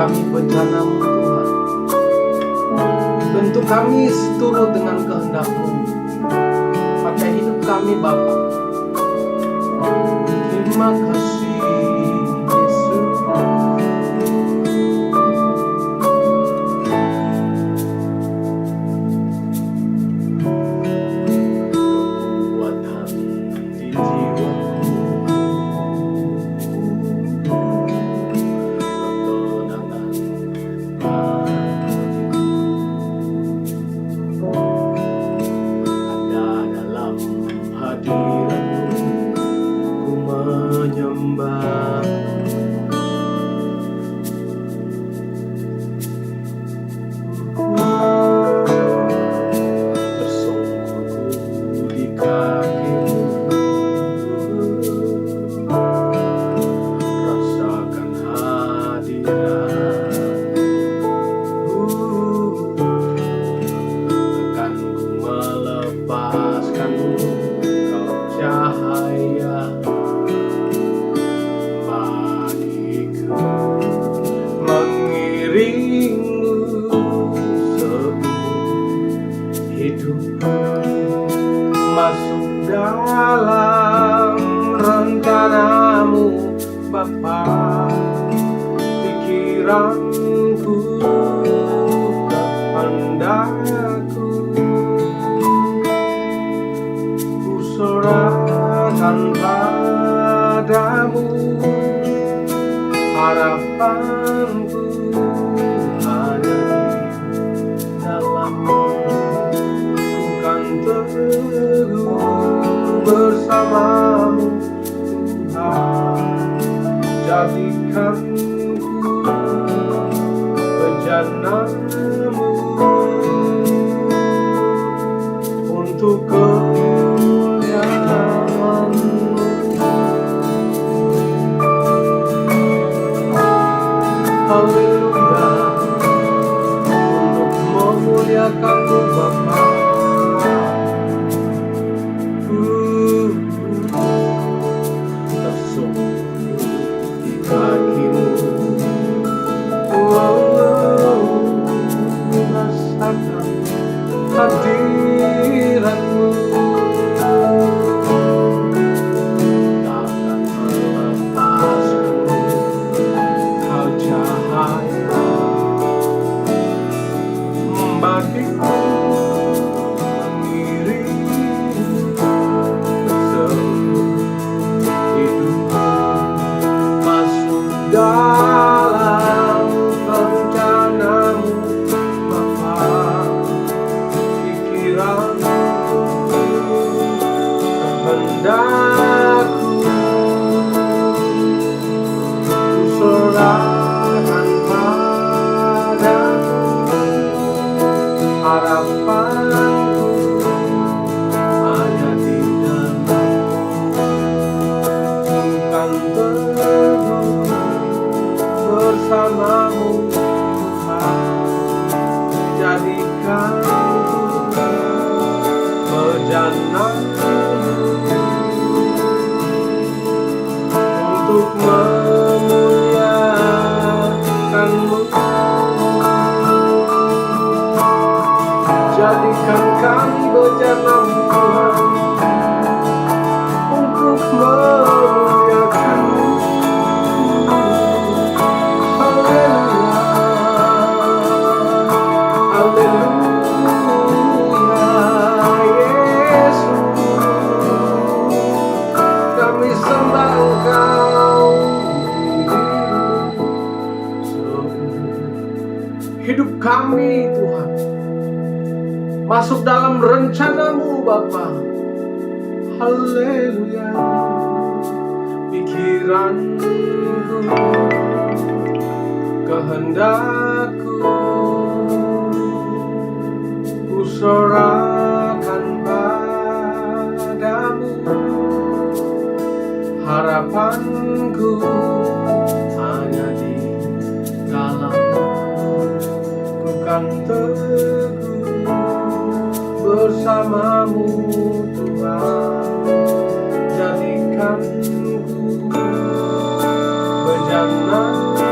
kami bejana-Mu Tuhan. Bentuk kami seturut dengan kehendak-Mu. Pakai hidup kami Bapa. Terima kasih Yesus. Kekuatan di jiwaku, ketenangan hatiku, ada dalam hadirat-Mu, ku menyembah. Bersungguh di kaki-Mu, rasakan hadirat-Mu, akan ku melepaskan-Mu, Kau cahaya bagiku, mengiring-Mu seumur hidup, masuk dalam rencana-Mu Bapa. Pikiranku, kehendakku, ku serahkan padamu. Harapanku hanya di dalam-Mu, ku kan teguh bersama-Mu Tuhan. Jadikanku bejana-Mu untuk kemuliaan-Mu. Haleluya, untuk memuliakan-Mu Bapa. Tersungkur di kaki-Mu, rasakan hadirat-Mu, takkan melepaskan-Mu, Kau cahaya bagiku, mengiring seumur hidupku, masuk dalam rencana-Mu Bapa. Pikiranku, kehendakku, ku serahkan padamu. Harapanku hanya di dalam-Mu, ku kan teguh bersama-Mu Tuhan. Jadikanku bejana-Mu untuk memuliakan-Mu. Jadikan kami bejana-Mu Tuhan, untuk memuliakan-Mu. Haleluya, haleluya, Yesus, kami sembah Engkau. Hidup kami Tuhan masuk dalam rencana-Mu Bapa. Haleluya. Pikiranku, kehendakku, ku serahkan padamu. Harapanku hanya di dalam-Mu, ku kan teguh bersama-Mu Tuhan. Jadikanku bejana-Mu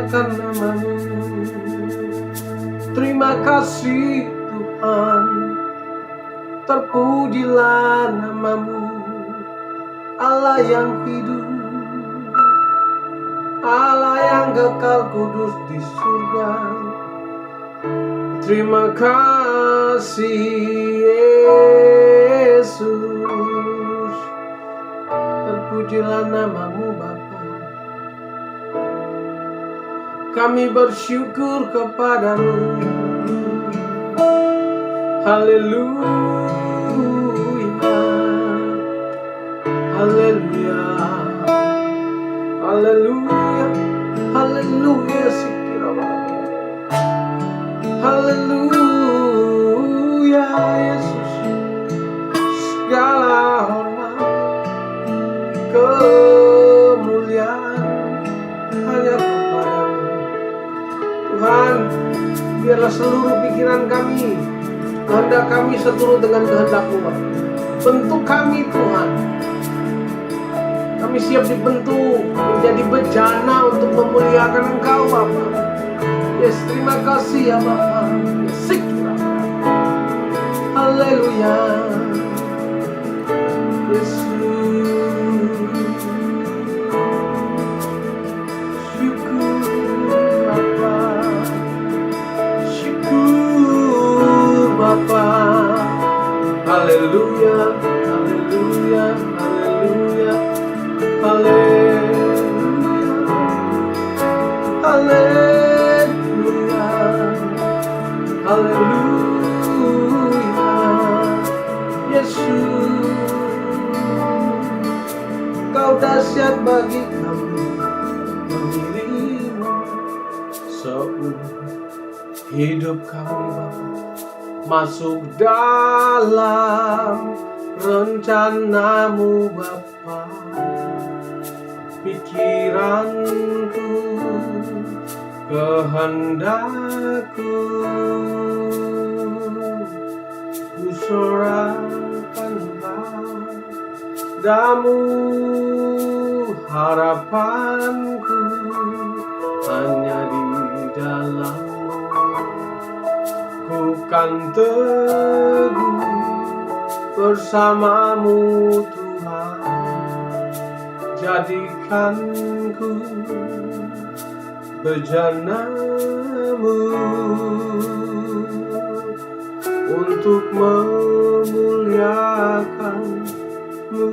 muliakan nama-Mu. Terima kasih Tuhan, terpujilah nama-Mu, Allah yang hidup, Allah yang kekal kudus di surga. Terima kasih Yesus, terpujilah nama-Mu Bapa. Kami bersyukur kepadamu. Haleluya, haleluya, haleluya, haleluya, haleluya Yesus. Segala hormat, kemuliaan hanya kepadamu Tuhan. Biarlah seluruh pikiran kami, kehendak kami seturut dengan kehendak-Mu Bapa. Bentuk kami Tuhan. Kami siap dibentuk menjadi bejana untuk memuliakan Engkau Bapa. Yes, terima kasih ya Bapa. Haleluya Yesus. Syukur Bapa, syukur Bapa. Haleluya, haleluya, haleluya, haleluya, haleluya, haleluya. Yesus, Kau dahsyat bagi kami, memilih-Mu seumur hidup kami Bapa. Masuk dalam rencana-Mu Bapa. Pikiranku, kehendakku, ku serahkan padamu. Harapanku hanya di dalam-Mu. Ku kan teguh bersama-Mu Tuhan. Jadikanku bejana-Mu untuk memuliakan-Mu.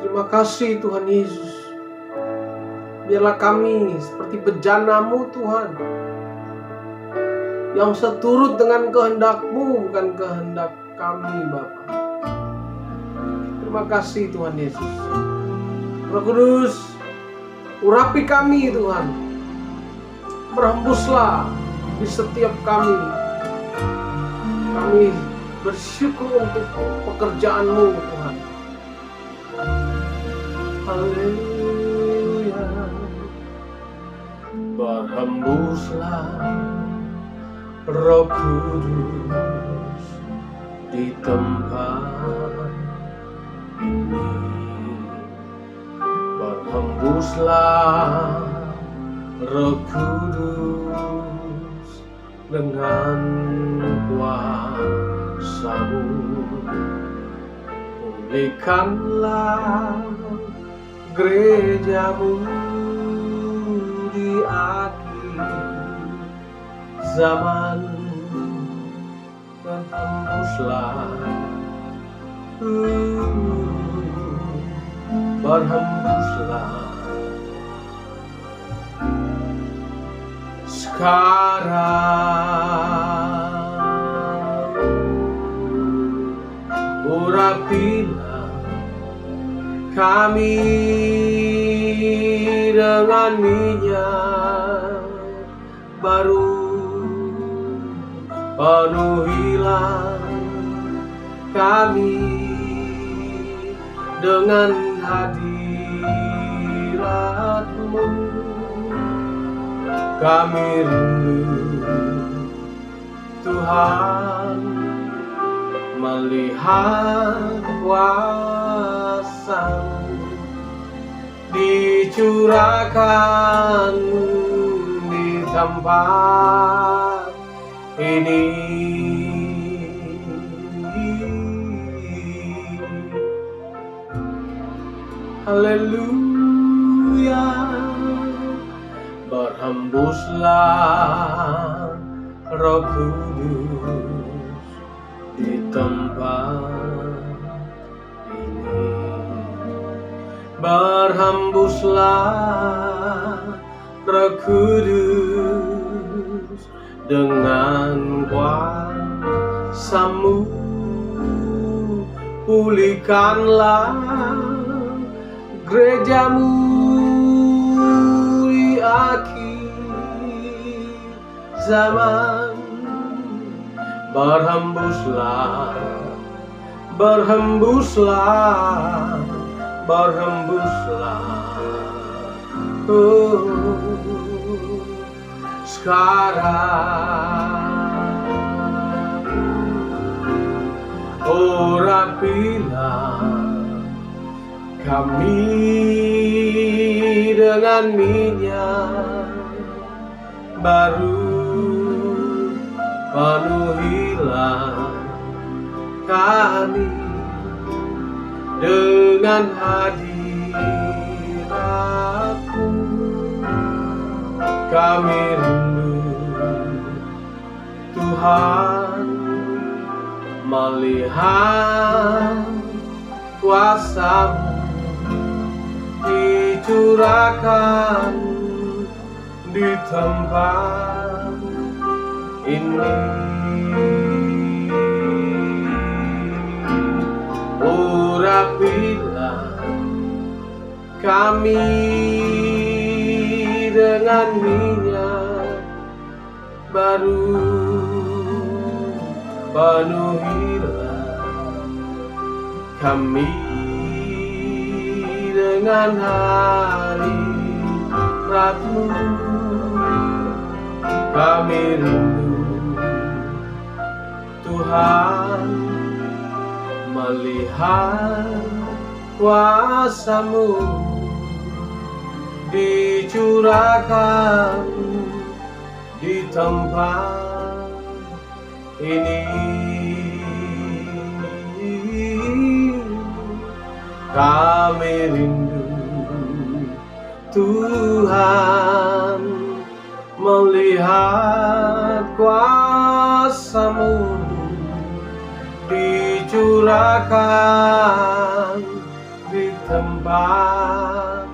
Terima kasih Tuhan Yesus. Biarlah kami seperti bejana-Mu Tuhan, yang seturut dengan kehendak-Mu, bukan kehendak kami Bapa. Terima kasih Tuhan Yesus. Roh Kudus, urapi kami Tuhan. Berhembuslah di setiap kami. Kami bersyukur untuk pekerjaan-Mu Tuhan. Haleluya. Berhembuslah Roh Kudus di tempat ini. Berhembuslah Roh Kudus dengan kuasa-Mu. Pulihkanlah gereja-Mu di akhir zaman. Berhembuslah, berhembuslah sekarang. Urapilah kami dengan minyak baru. Penuhilah kami dengan hadirat-Mu. Kami rindu Tuhan melihat kuasa-Mu dicurahkan di tempat ini. Haleluya, berhembuslah Roh Kudus di tempat ini. Berhembuslah Roh Kudus dengan kuasa-Mu, pulihkanlah gereja-Mu di akhir zaman. Berhembuslah, berhembuslah, berhembuslah, sekarang. Urapilah kami dengan minyak baru, penuhilah kami dengan hadirat-Mu. Kami rindu Tuhan melihat kuasa-Mu dicurahkan di tempat ini. Urapilah kami dengan minyak baru, penuhilah kami dengan hadirat-Mu. Kami rindu Tuhan melihat kuasa-Mu dicurahkan di tempat ini. Kami rindu Tuhan melihat kuasa-Mu dicurahkan di tempat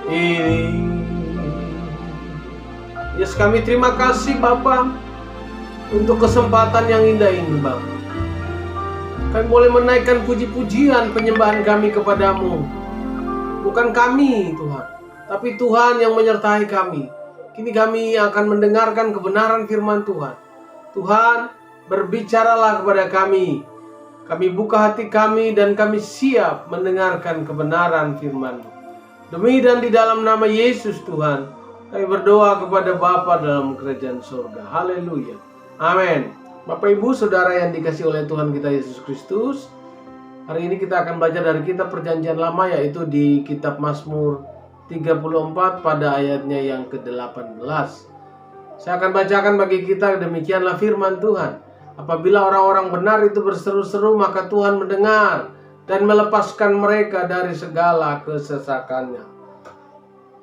ini. Yes, kami terima kasih Bapa untuk kesempatan yang indah ini Bapa. Kami boleh menaikkan puji-pujian penyembahan kami kepadamu. Bukan kami Tuhan, tapi Tuhan yang menyertai kami. Kini kami akan mendengarkan kebenaran firman Tuhan. Tuhan, berbicaralah kepada kami. Kami buka hati kami dan kami siap mendengarkan kebenaran firman-Mu. Demi dan di dalam nama Yesus Tuhan, kami berdoa kepada Bapa dalam kerajaan surga. Haleluya. Amin. Bapak Ibu Saudara yang dikasihi oleh Tuhan kita Yesus Kristus, hari ini kita akan belajar dari kitab Perjanjian Lama, yaitu di kitab Mazmur 34 pada ayatnya yang ke-18. Saya akan bacakan bagi kita, demikianlah firman Tuhan. Apabila orang-orang benar itu berseru-seru, maka Tuhan mendengar dan melepaskan mereka dari segala kesesakannya.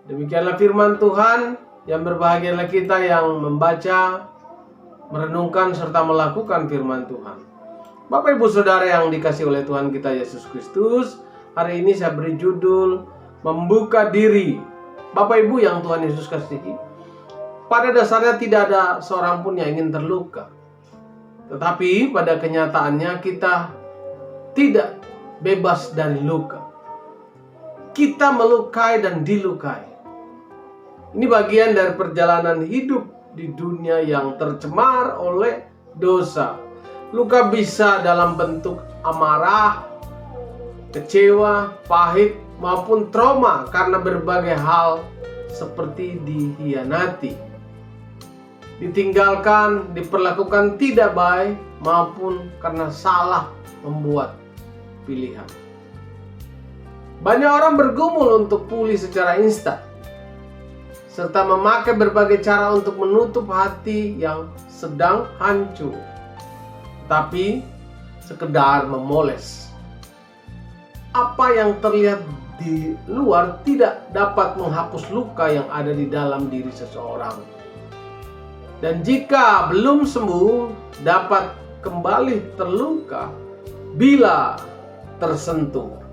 Demikianlah firman Tuhan. Yang berbahagialah kita yang membaca, merenungkan, serta melakukan firman Tuhan. Bapak Ibu Saudara yang dikasihi oleh Tuhan kita Yesus Kristus, hari ini saya beri judul Membuka Diri. Bapak Ibu yang Tuhan Yesus kasihi, pada dasarnya tidak ada seorang pun yang ingin terluka. Tetapi pada kenyataannya kita tidak bebas dari luka. Kita melukai dan dilukai. Ini bagian dari perjalanan hidup di dunia yang tercemar oleh dosa. Luka bisa dalam bentuk amarah, kecewa, pahit, maupun trauma karena berbagai hal seperti dikhianati, ditinggalkan, diperlakukan tidak baik, maupun karena salah membuat pilihan. Banyak orang bergumul untuk pulih secara instan, serta memakai berbagai cara untuk menutup hati yang sedang hancur, tapi sekedar memoles. Apa yang terlihat di luar tidak dapat menghapus luka yang ada di dalam diri seseorang. Dan jika belum sembuh, dapat kembali terluka bila tersentuh.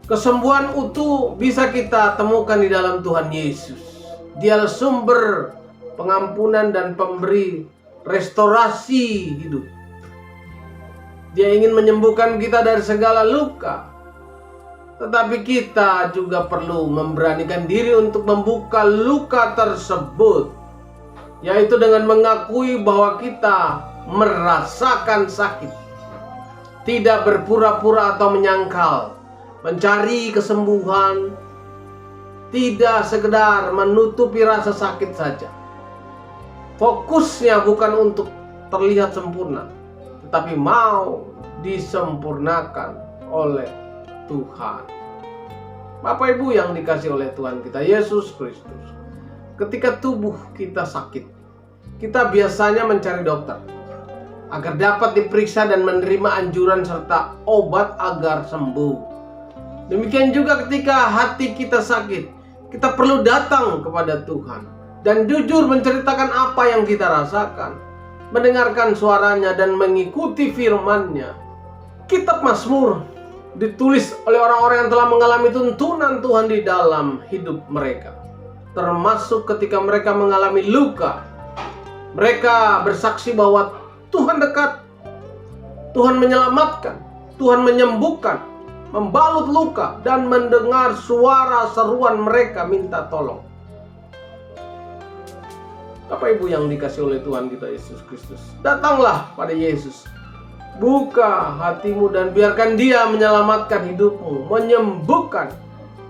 Kesembuhan utuh bisa kita temukan di dalam Tuhan Yesus. Dialah sumber pengampunan dan pemberi restorasi hidup. Dia ingin menyembuhkan kita dari segala luka. Tetapi kita juga perlu memberanikan diri untuk membuka luka tersebut, yaitu dengan mengakui bahwa kita merasakan sakit. Tidak berpura-pura atau menyangkal, mencari kesembuhan, tidak sekedar menutupi rasa sakit saja. Fokusnya bukan untuk terlihat sempurna, tetapi mau disempurnakan oleh Tuhan. Bapak Ibu yang dikasihi oleh Tuhan kita Yesus Kristus, ketika tubuh kita sakit, kita biasanya mencari dokter agar dapat diperiksa dan menerima anjuran serta obat agar sembuh. Demikian juga ketika hati kita sakit, kita perlu datang kepada Tuhan dan jujur menceritakan apa yang kita rasakan, mendengarkan suaranya dan mengikuti firman-Nya. Kitab Mazmur ditulis oleh orang-orang yang telah mengalami tuntunan Tuhan di dalam hidup mereka, termasuk ketika mereka mengalami luka. Mereka bersaksi bahwa Tuhan dekat, Tuhan menyelamatkan, Tuhan menyembuhkan, membalut luka, dan mendengar suara seruan mereka minta tolong. Bapak Ibu yang dikasihi oleh Tuhan kita Yesus Kristus, datanglah pada Yesus. Buka hatimu dan biarkan Dia menyelamatkan hidupmu, menyembuhkan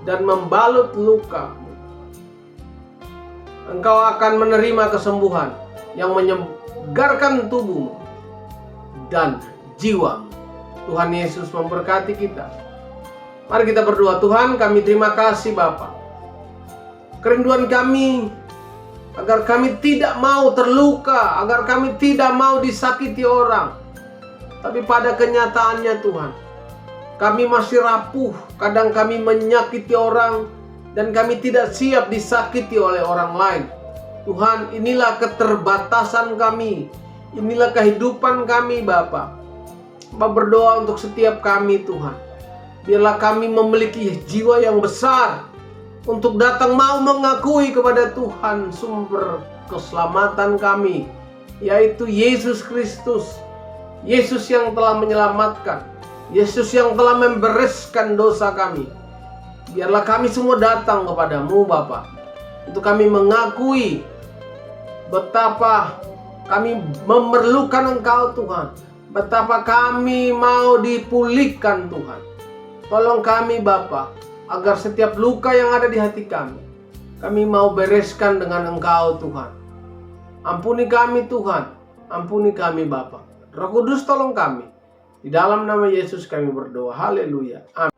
dan membalut lukamu. Engkau akan menerima kesembuhan yang menyegarkan tubuhmu dan jiwamu. Tuhan Yesus memberkati kita. Mari kita berdoa. Tuhan, kami terima kasih Bapa. Kerinduan kami agar kami tidak mau terluka, agar kami tidak mau disakiti orang. Tapi pada kenyataannya Tuhan, kami masih rapuh. Kadang kami menyakiti orang dan kami tidak siap disakiti oleh orang lain. Tuhan, inilah keterbatasan kami. Inilah kehidupan kami Bapa. Bapa berdoa untuk setiap kami Tuhan. Biarlah kami memiliki jiwa yang besar untuk datang mau mengakui kepada Tuhan sumber keselamatan kami, yaitu Yesus Kristus. Yesus yang telah menyelamatkan, Yesus yang telah membereskan dosa kami. Biarlah kami semua datang kepadamu Bapa, untuk kami mengakui betapa kami memerlukan Engkau Tuhan, betapa kami mau dipulihkan Tuhan. Tolong kami Bapa, agar setiap luka yang ada di hati kami mau bereskan dengan Engkau Tuhan. Ampuni kami Tuhan, ampuni kami Bapa. Roh Kudus tolong kami. Di dalam nama Yesus kami berdoa. Haleluya. Amin.